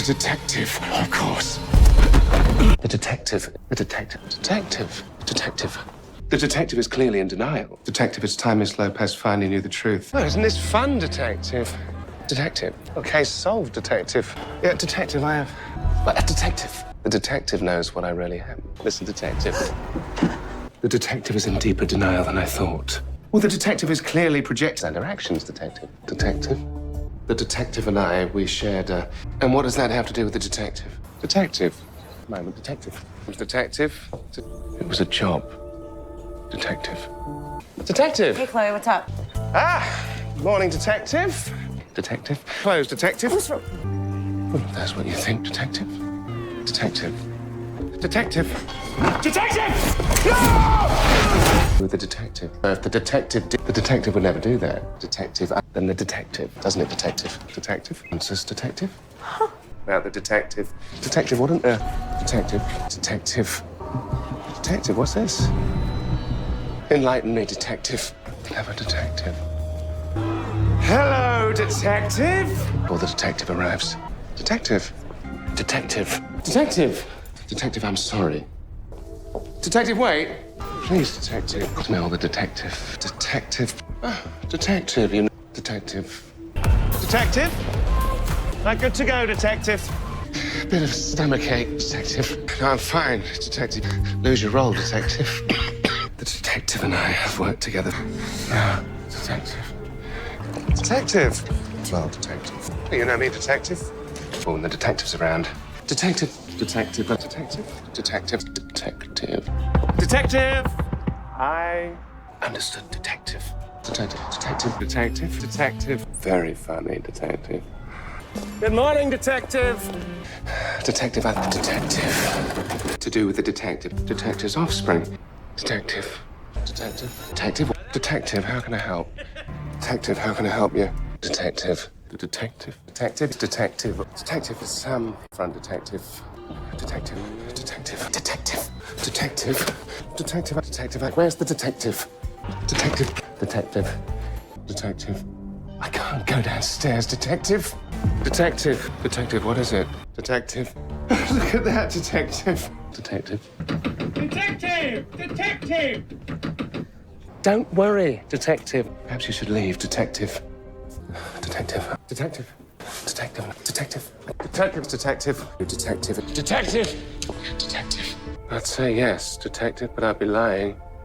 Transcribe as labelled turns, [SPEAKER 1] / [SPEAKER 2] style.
[SPEAKER 1] The detective, of course. The detective. The detective. Detective. Detective. The detective is clearly in denial. Detective, it's time Miss Lopez finally knew the truth. Oh, isn't this fun, detective? Detective. Oh, case solved, detective. Yeah, detective, I have... But a detective. The detective knows what I really am. Listen, detective. The detective is in deeper denial than I thought. Well, the detective is clearly projecting under actions, detective. Detective? The detective and I, we shared And what does that have to do with the detective? Detective. Moment, detective. Detective? It was a job. Detective. Detective!
[SPEAKER 2] Hey, Chloe, what's up?
[SPEAKER 1] Morning, detective. Detective. Close, detective.
[SPEAKER 2] What's wrong?
[SPEAKER 1] Well, that's what you think, detective. Detective. Detective. Detective! No! With the detective. If the detective did, the detective would never do that. Detective, then the detective. Doesn't it, detective? Detective? Answers, detective?
[SPEAKER 2] Huh.
[SPEAKER 1] Now, the detective. Detective, wouldn't there? Detective. Detective. Detective, what's this? Enlighten me, detective. Clever detective. Hello, detective. Before the detective arrives. Detective. Detective. Detective. Detective, I'm sorry. Detective, wait. Please, detective. Smell the detective. Detective. Detective, you know. Detective. Detective? I'm good to go, detective. Bit of stomachache, detective. No, I'm fine, detective. Lose your role, detective. The detective and I have worked together. Yeah, detective. Detective. Well, detective. You know me, detective? Oh, when the detective's around. Detective. Detective. Detective. Detective. Detective. Detective! I understood, detective. Detective. Detective. Detective. Detective. Very funny, detective. Good morning, detective. Detective, I'm the detective. To do with the detective. Detective's offspring. Detective. Detective. Detective. Detective, how can I help? Detective, how can I help you? Detective. The detective. Detective. Detective. Detective is front detective. Detective. Detective. Detective. Detective. Detective. Detective. Where's the detective? Detective. Detective. Detective. I can't go downstairs, detective. Detective. Detective, what is it? Detective. Look at that, detective. Detective.
[SPEAKER 3] Detective! Detective!
[SPEAKER 1] Don't worry, detective. Perhaps you should leave, detective. Detective. Detective. Detective. Detective. Detective. Detective. Detective. Detective. Detective. I'd say yes, detective, but I'd be lying.